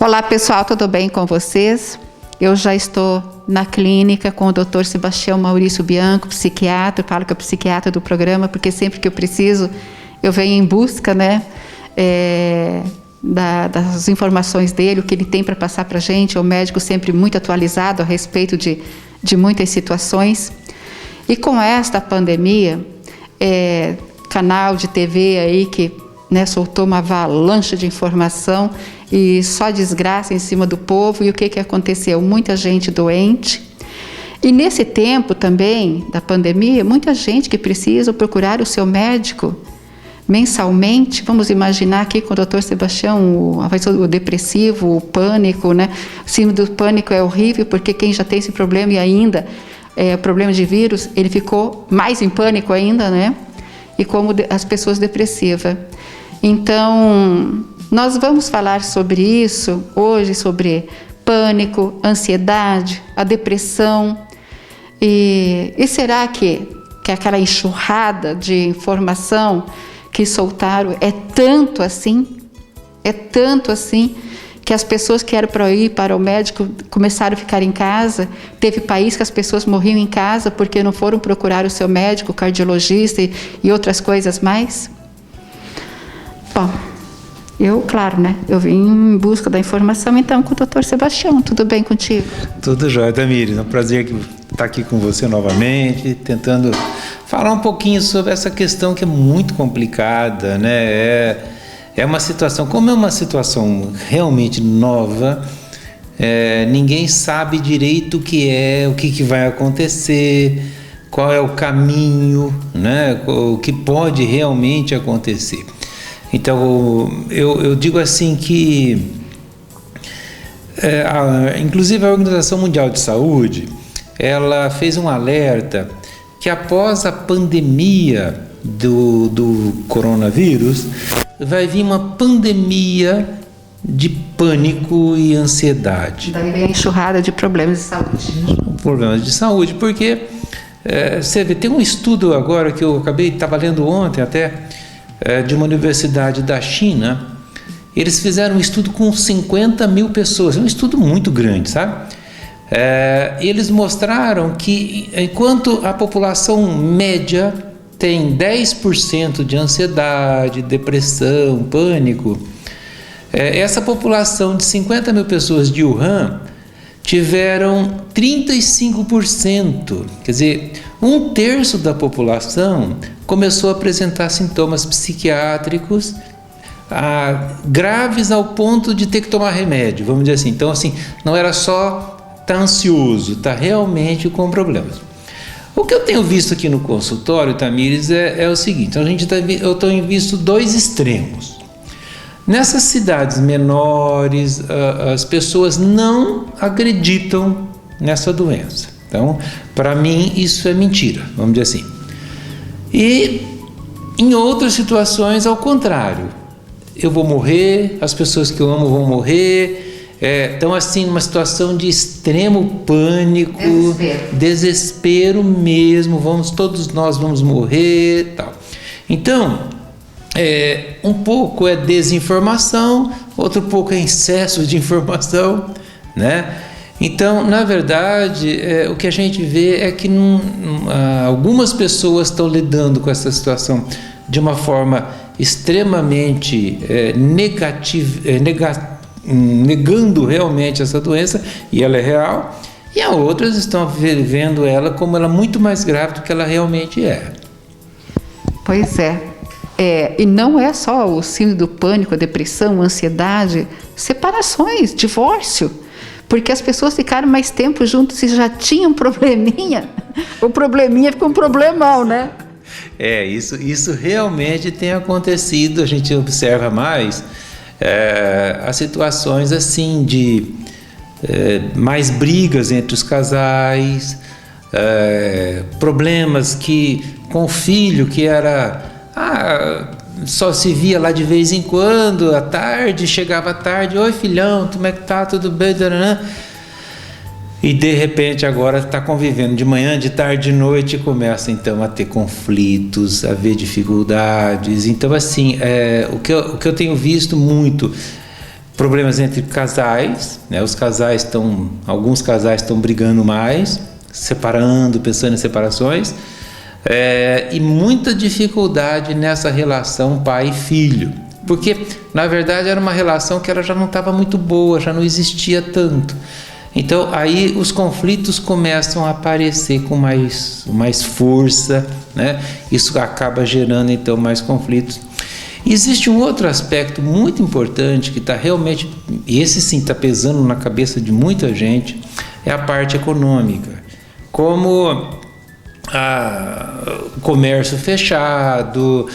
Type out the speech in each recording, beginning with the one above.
Olá pessoal, tudo bem com vocês? Eu já estou na clínica com o Dr. Sebastião Maurício Bianco, psiquiatra. Falo que é o psiquiatra do programa, porque sempre que eu preciso, eu venho em busca, né, das informações dele, o que ele tem para passar para a gente. É um médico sempre muito atualizado a respeito de muitas situações. E com esta pandemia, canal de TV aí que, né, soltou uma avalanche de informação e só desgraça em cima do povo. E o que aconteceu? Muita gente doente. E nesse tempo também da pandemia, muita gente que precisa procurar o seu médico mensalmente. Vamos imaginar aqui com o Dr. Sebastião o depressivo, o pânico, né? O síndrome do pânico é horrível, porque quem já tem esse problema e ainda problema de vírus, ele ficou mais em pânico ainda, né? E como as pessoas depressivas. Então, nós vamos falar sobre isso hoje, sobre pânico, ansiedade, a depressão. E será que aquela enxurrada de informação que soltaram é tanto assim que as pessoas que eram para ir para o médico começaram a ficar em casa? Teve país que as pessoas morriam em casa porque não foram procurar o seu médico, cardiologista e outras coisas mais? Bom, claro, né? Eu vim em busca da informação, então, com o Dr. Sebastião. Tudo bem contigo? Tudo jóia, Tamires. É um prazer estar aqui com você novamente, tentando falar um pouquinho sobre essa questão que é muito complicada, né? É uma situação, como é uma situação realmente nova, ninguém sabe direito o que vai acontecer, qual é o caminho, né? O que pode realmente acontecer. Então, eu digo assim que, inclusive a Organização Mundial de Saúde, ela fez um alerta que após a pandemia do coronavírus, vai vir uma pandemia de pânico e ansiedade. Daí vem a enxurrada de problemas de saúde. Problemas de saúde, porque você vê, tem um estudo agora que eu estava lendo ontem até, de uma universidade da China. Eles fizeram um estudo com 50 mil pessoas, é um estudo muito grande, sabe? Eles mostraram que enquanto a população média tem 10% de ansiedade, depressão, pânico, essa população de 50 mil pessoas de Wuhan tiveram 35%, quer dizer, 1/3 da população começou a apresentar sintomas psiquiátricos graves ao ponto de ter que tomar remédio, vamos dizer assim. Então, assim, não era só estar ansioso, está realmente com problemas. O que eu tenho visto aqui no consultório, Tamires, é o seguinte: eu tenho visto dois extremos. Nessas cidades menores, as pessoas não acreditam nessa doença. Então, para mim, isso é mentira, vamos dizer assim. E em outras situações, ao contrário. Eu vou morrer, as pessoas que eu amo vão morrer. Então, assim, numa situação de extremo pânico, desespero mesmo, todos nós vamos morrer, tal. Então, um pouco é desinformação, outro pouco é excesso de informação, né? Então, na verdade, o que a gente vê é que algumas pessoas estão lidando com essa situação de uma forma extremamente negativa, negando realmente essa doença, e ela é real, e as outras estão vendo ela como ela muito mais grave do que ela realmente é. Pois é. E não é só o síndrome do pânico, a depressão, a ansiedade, separações, divórcio, porque as pessoas ficaram mais tempo juntos e já tinham um probleminha, o probleminha ficou um problemão, né? Isso realmente tem acontecido. A gente observa mais as situações assim de mais brigas entre os casais, problemas com o filho que era só se via lá de vez em quando, à tarde, chegava à tarde: oi filhão, como é que tá, tudo bem? E de repente agora está convivendo de manhã, de tarde, de noite, e começa então a ter conflitos, a ver dificuldades. Então, assim, o que eu tenho visto muito problemas entre casais, né? Alguns casais estão brigando mais, separando, pensando em separações, e muita dificuldade nessa relação pai e filho, porque na verdade era uma relação que ela já não estava muito boa, já não existia tanto. Então aí os conflitos começam a aparecer com mais força, né? Isso acaba gerando então mais conflitos. Existe um outro aspecto muito importante que está realmente, esse sim está pesando na cabeça de muita gente, é a parte econômica. Como o comércio fechado,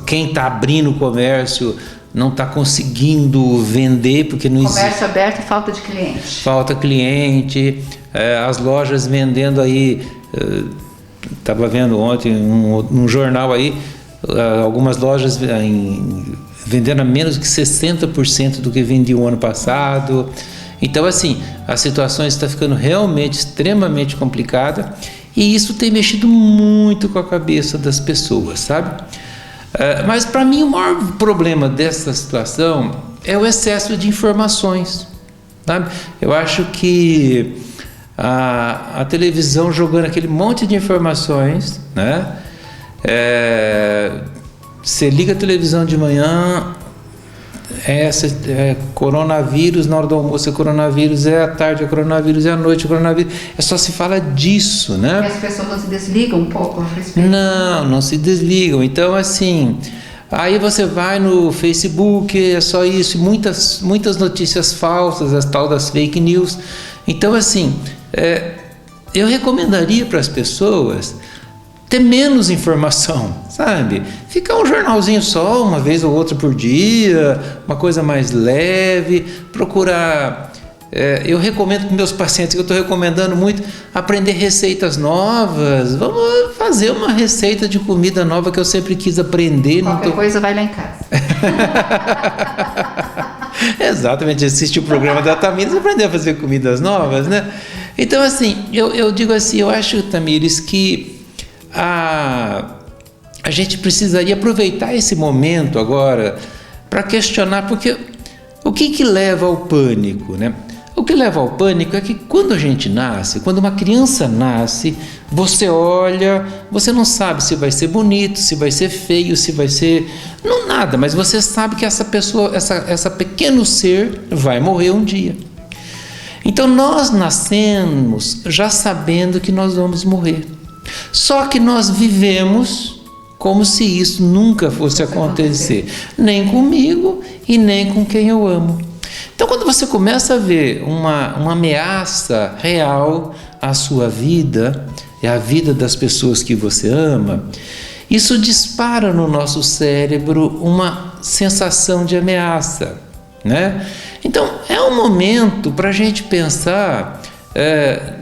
quem está abrindo o comércio não está conseguindo vender porque não existe. Comércio aberto e falta de cliente. Falta cliente, as lojas vendendo aí, estava vendo ontem um jornal aí, algumas lojas vendendo a menos que 60% do que vendiam o ano passado. Então assim, a situação está ficando realmente extremamente complicada e isso tem mexido muito com a cabeça das pessoas, sabe? Mas para mim o maior problema dessa situação é o excesso de informações, sabe? Eu acho que a televisão jogando aquele monte de informações, né? Você liga a televisão de manhã, coronavírus, na hora do almoço é coronavírus, à tarde é coronavírus, à noite é coronavírus, só se fala disso, né? E as pessoas não se desligam um pouco a respeito? Não se desligam. Então assim, aí você vai no Facebook, é só isso, muitas notícias falsas, as tal das fake news. Então assim, eu recomendaria para as pessoas ter menos informação, sabe? Ficar um jornalzinho só, uma vez ou outra por dia, uma coisa mais leve, procurar... eu recomendo para meus pacientes, que eu estou recomendando muito, aprender receitas novas. Vamos fazer uma receita de comida nova que eu sempre quis aprender. Qualquer coisa vai lá em casa. Exatamente, assistir o programa da Tamires e aprender a fazer comidas novas, né? Então assim, eu digo assim, eu acho, Tamires, que a gente precisaria aproveitar esse momento agora para questionar, porque o que leva ao pânico, né? O que leva ao pânico é que quando a gente nasce, quando uma criança nasce, você olha, você não sabe se vai ser bonito, se vai ser feio, se vai ser... não nada, mas você sabe que essa pessoa, essa pequeno ser vai morrer um dia. Então nós nascemos já sabendo que nós vamos morrer. Só que nós vivemos como se isso nunca fosse acontecer, nem comigo e nem com quem eu amo. Então, quando você começa a ver uma ameaça real à sua vida e à vida das pessoas que você ama, isso dispara no nosso cérebro uma sensação de ameaça, né? Então, é um momento para a gente pensar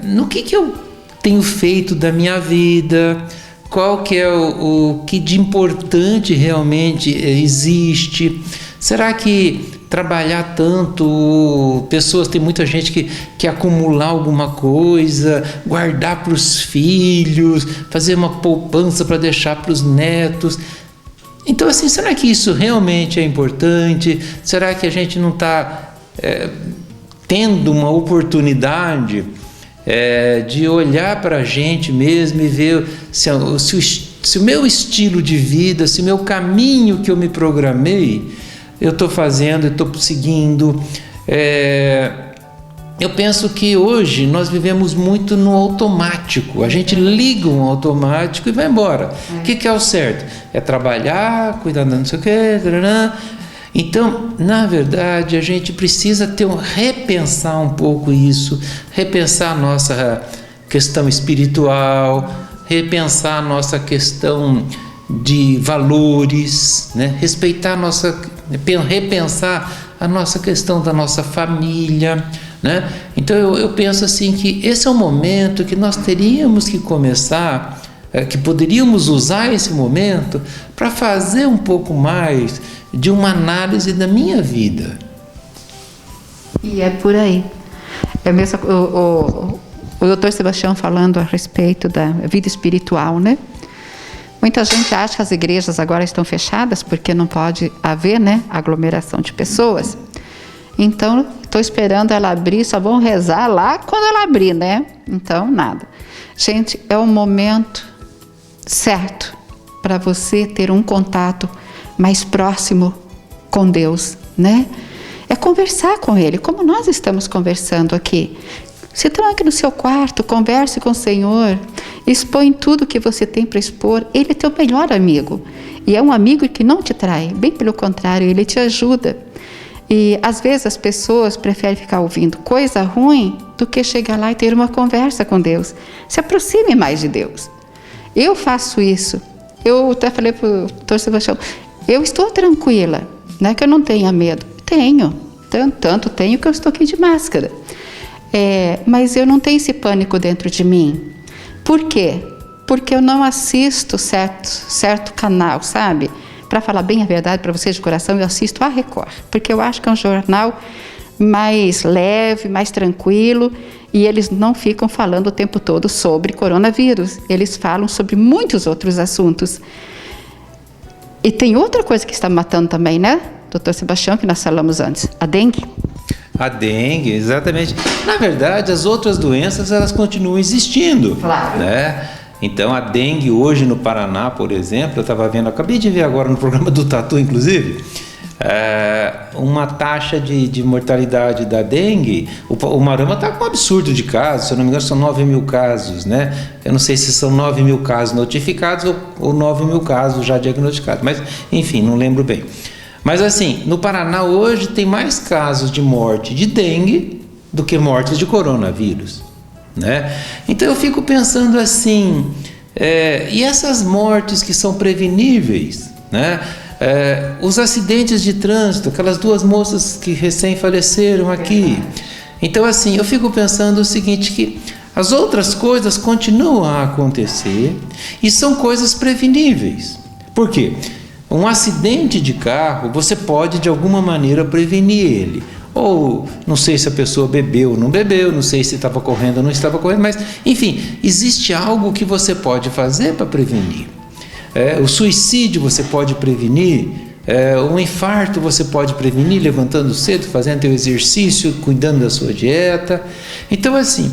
no que eu tenho feito da minha vida, qual que é o que de importante realmente existe. Será que trabalhar tanto, tem muita gente que quer acumular alguma coisa, guardar para os filhos, fazer uma poupança para deixar para os netos. Então assim, será que isso realmente é importante? Será que a gente não está tendo uma oportunidade de olhar para a gente mesmo e ver se o meu estilo de vida, se o meu caminho que eu me programei, eu estou fazendo, eu estou seguindo. Eu penso que hoje nós vivemos muito no automático. A gente liga um automático e vai embora. O que é o certo? É trabalhar, cuidar de não sei o quê. Então, na verdade, a gente precisa repensar um pouco isso, repensar a nossa questão espiritual, repensar a nossa questão de valores, né? Repensar a nossa questão da nossa família, né? Então eu penso assim que esse é o momento que nós teríamos que começar, que poderíamos usar esse momento para fazer um pouco mais de uma análise da minha vida. E é por aí. É mesmo o Dr. Sebastião falando a respeito da vida espiritual, né? Muita gente acha que as igrejas agora estão fechadas porque não pode haver, né, aglomeração de pessoas. Então, estou esperando ela abrir, só vão rezar lá quando ela abrir, né? Então, nada. Gente, é o momento certo para você ter um contato mais próximo com Deus, né? É conversar com Ele, como nós estamos conversando aqui. Se tranque no seu quarto, converse com o Senhor, expõe tudo que você tem para expor. Ele é teu melhor amigo. E é um amigo que não te trai, bem pelo contrário, ele te ajuda. E às vezes as pessoas preferem ficar ouvindo coisa ruim do que chegar lá e ter uma conversa com Deus. Se aproxime mais de Deus. Eu faço isso. Eu até falei para o Dr. Sebastião, eu estou tranquila, não é que eu não tenha medo. Tenho, tanto tenho que eu estou aqui de máscara. Mas eu não tenho esse pânico dentro de mim. Por quê? Porque eu não assisto certo canal, sabe? Para falar bem a verdade para vocês de coração, eu assisto a Record, porque eu acho que é um jornal mais leve, mais tranquilo, e eles não ficam falando o tempo todo sobre coronavírus. Eles falam sobre muitos outros assuntos. E tem outra coisa que está matando também, né, doutor Sebastião, que nós falamos antes, a dengue. A dengue, exatamente. Na verdade, as outras doenças, elas continuam existindo. Claro. Né? Então, a dengue hoje no Paraná, por exemplo, eu estava vendo, acabei de ver agora no programa do Tatu, inclusive, uma taxa de mortalidade da dengue. O Marama está com um absurdo de casos, se eu não me engano são 9 mil casos, né? Eu não sei se são 9 mil casos notificados ou 9 mil casos já diagnosticados, mas enfim, não lembro bem. Mas assim, no Paraná hoje tem mais casos de morte de dengue do que mortes de coronavírus, né? Então eu fico pensando assim, e essas mortes que são preveníveis, né? Os acidentes de trânsito, aquelas 2 moças que recém faleceram aqui. Então assim, eu fico pensando o seguinte, que as outras coisas continuam a acontecer e são coisas preveníveis. Por quê? Um acidente de carro, você pode de alguma maneira prevenir ele. Ou não sei se a pessoa bebeu ou não bebeu, não sei se estava correndo ou não estava correndo, mas enfim, existe algo que você pode fazer para prevenir. O suicídio você pode prevenir, um infarto você pode prevenir levantando cedo, fazendo teu exercício, cuidando da sua dieta. Então assim,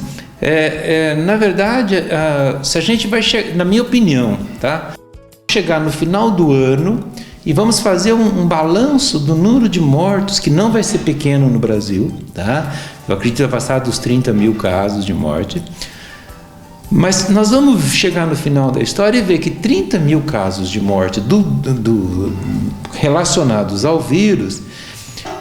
na verdade, se a gente vai chegar, na minha opinião, tá? Chegar no final do ano e vamos fazer um balanço do número de mortos, que não vai ser pequeno no Brasil, tá? Eu acredito que vai passar dos 30 mil casos de morte, mas nós vamos chegar no final da história e ver que 30 mil casos de morte relacionados ao vírus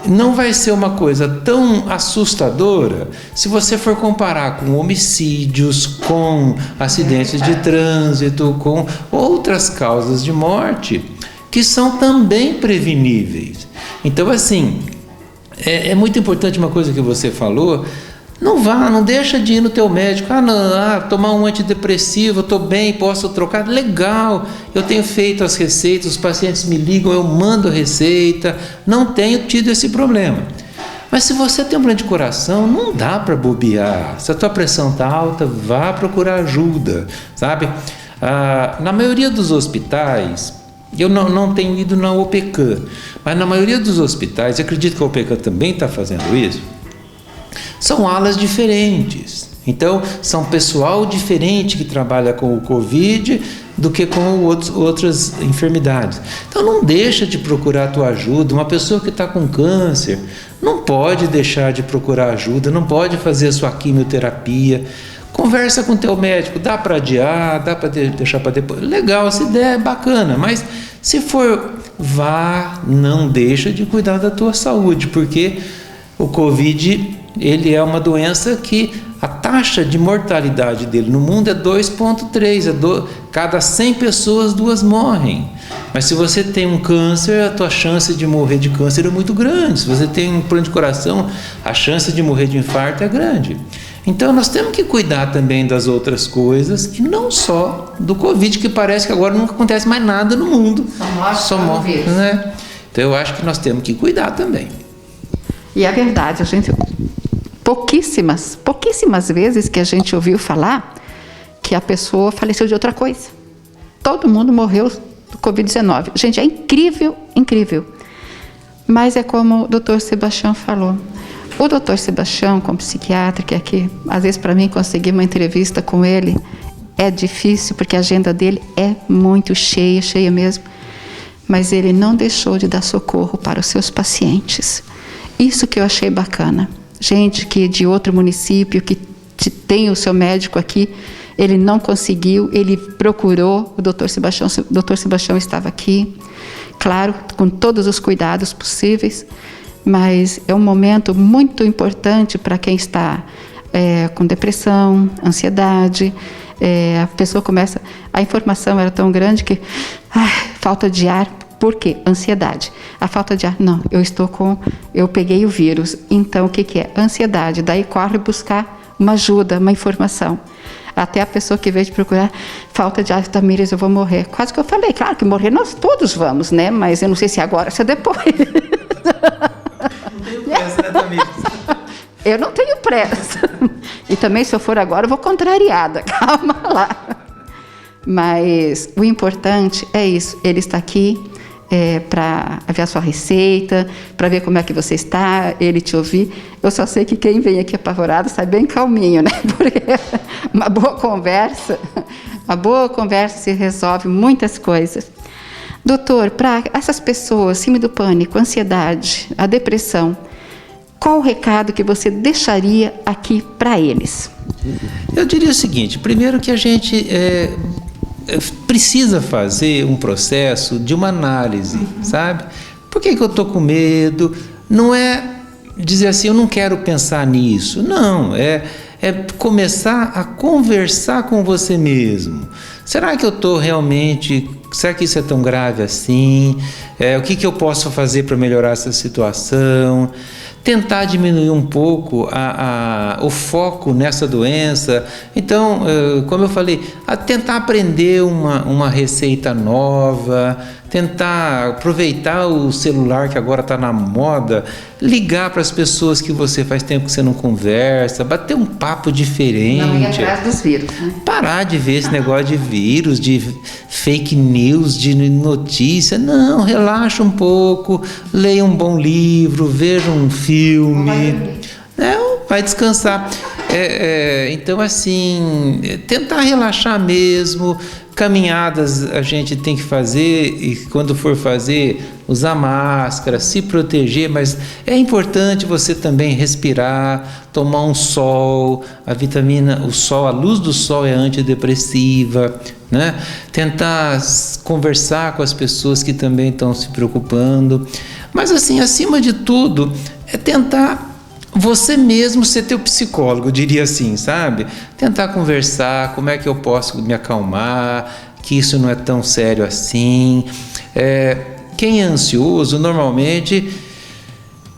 não vai ser uma coisa tão assustadora se você for comparar com homicídios, com acidentes de trânsito, com outras causas de morte que são também preveníveis. Então, assim, é muito importante uma coisa que você falou. Não deixa de ir no teu médico, tomar um antidepressivo, eu estou bem, posso trocar, legal, eu tenho feito as receitas, os pacientes me ligam, eu mando a receita, não tenho tido esse problema. Mas se você tem um problema de coração, não dá para bobear. Se a tua pressão está alta, vá procurar ajuda, sabe? Na maioria dos hospitais, eu não tenho ido na OPECAM, mas na maioria dos hospitais, eu acredito que a OPECAM também está fazendo isso, são alas diferentes. Então, são pessoal diferente que trabalha com o Covid do que com outras enfermidades. Então, não deixa de procurar a tua ajuda. Uma pessoa que está com câncer não pode deixar de procurar ajuda, não pode fazer a sua quimioterapia. Conversa com o teu médico, dá para adiar, dá para deixar para depois. Legal, essa ideia é bacana, mas se for, não deixa de cuidar da tua saúde, porque o Covid, ele é uma doença que a taxa de mortalidade dele no mundo é 2,3, cada 100 pessoas 2 morrem. Mas se você tem um câncer, a tua chance de morrer de câncer é muito grande. Se você tem um problema de coração, a chance de morrer de infarto é grande. Então nós temos que cuidar também das outras coisas e não só do Covid, que parece que agora não acontece mais nada no mundo. Só morre, né? Então eu acho que nós temos que cuidar também. E é verdade, pouquíssimas vezes que a gente ouviu falar que a pessoa faleceu de outra coisa. todo mundo morreu do Covid-19. Gente, é incrível, incrível. Mas é como o doutor Sebastião falou. O doutor Sebastião, como psiquiatra, que aqui, às vezes para mim conseguir uma entrevista com ele é difícil, porque a agenda dele é muito cheia, cheia mesmo. Mas ele não deixou de dar socorro para os seus pacientes. Isso que eu achei bacana. Gente que de outro município, que tem o seu médico aqui, ele não conseguiu, ele procurou o doutor Sebastião estava aqui, claro, com todos os cuidados possíveis, mas é um momento muito importante para quem está com depressão, ansiedade, a pessoa começa, a informação era tão grande que, falta de ar. Por quê? Ansiedade. A falta de ar, não, eu peguei o vírus, então o que é? Ansiedade, daí corre buscar uma ajuda, uma informação. Até a pessoa que veio te procurar, falta de ar, Tamires, eu vou morrer. Quase que eu falei, claro que morrer nós todos vamos, né? Mas eu não sei se agora ou se é depois. Não tenho pressa, né, Tamires? Eu não tenho pressa. E também, se eu for agora, eu vou contrariada. Calma lá. Mas o importante é isso, ele está aqui para ver a sua receita, para ver como é que você está, ele te ouvir. Eu só sei que quem vem aqui apavorado sai bem calminho, né? Porque uma boa conversa se resolve muitas coisas. Doutor, para essas pessoas, síndrome do pânico, ansiedade, a depressão, qual o recado que você deixaria aqui para eles? Eu diria o seguinte, primeiro que a gente precisa fazer um processo de uma análise, sabe? Por que eu estou com medo? Não é dizer assim, eu não quero pensar nisso. Não, é começar a conversar com você mesmo. Será que eu estou realmente... Será que isso é tão grave assim? O que eu posso fazer para melhorar essa situação? Tentar diminuir um pouco o foco nessa doença. Então, como eu falei, tentar aprender uma receita nova, tentar aproveitar o celular que agora está na moda, ligar para as pessoas que você faz tempo que você não conversa, bater um papo diferente. Não ir atrás dos vírus, né? Parar de ver esse negócio de vírus, de fake news, de notícia. Não, relaxa um pouco, leia um bom livro, veja um filme. Vai descansar. Então, assim, tentar relaxar mesmo. Caminhadas a gente tem que fazer e quando for fazer, usar máscara, se proteger, mas é importante você também respirar, tomar um sol, o sol, a luz do sol é antidepressiva, né? Tentar conversar com as pessoas que também estão se preocupando, mas assim, acima de tudo, é tentar você mesmo ser teu psicólogo, eu diria assim, sabe? Tentar conversar, como é que eu posso me acalmar, que isso não é tão sério assim. Quem é ansioso, normalmente,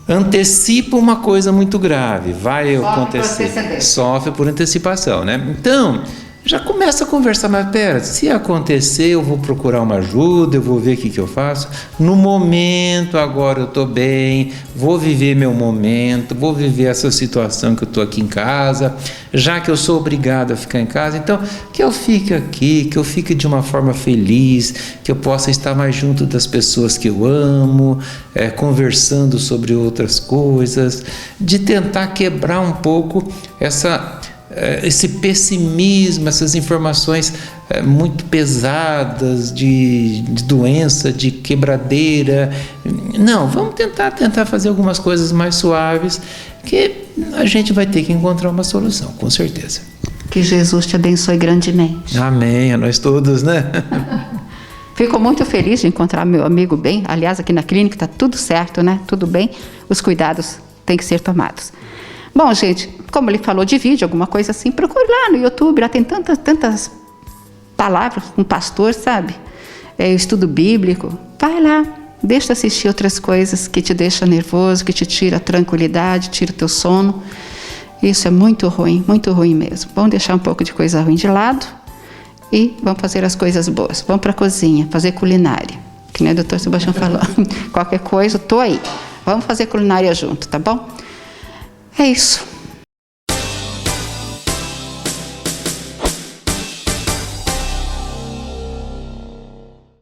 antecipa uma coisa muito grave, vai acontecer. Sofre por antecipação, né? Então, já começa a conversar, mas pera, se acontecer eu vou procurar uma ajuda, eu vou ver o que eu faço. No momento, agora eu estou bem, vou viver meu momento, vou viver essa situação que eu estou aqui em casa, já que eu sou obrigado a ficar em casa, então que eu fique aqui, que eu fique de uma forma feliz, que eu possa estar mais junto das pessoas que eu amo, conversando sobre outras coisas, de tentar quebrar um pouco esse pessimismo, essas informações muito pesadas de doença, de quebradeira. Não, vamos tentar fazer algumas coisas mais suaves, que a gente vai ter que encontrar uma solução, com certeza. Que Jesus te abençoe grandemente. Amém, a nós todos, né? Fico muito feliz de encontrar meu amigo bem. Aliás, aqui na clínica está tudo certo, né? Tudo bem. Os cuidados têm que ser tomados. Bom, gente, como ele falou de vídeo, alguma coisa assim, procure lá no YouTube, lá tem tantas palavras, um pastor, sabe? Estudo bíblico, vai lá, deixa assistir outras coisas que te deixam nervoso, que te tira a tranquilidade, tira o teu sono. Isso é muito ruim mesmo. Vamos deixar um pouco de coisa ruim de lado e vamos fazer as coisas boas. Vamos para a cozinha, fazer culinária, que nem o doutor Sebastião falou. Qualquer coisa, estou aí. Vamos fazer culinária junto, tá bom? É isso.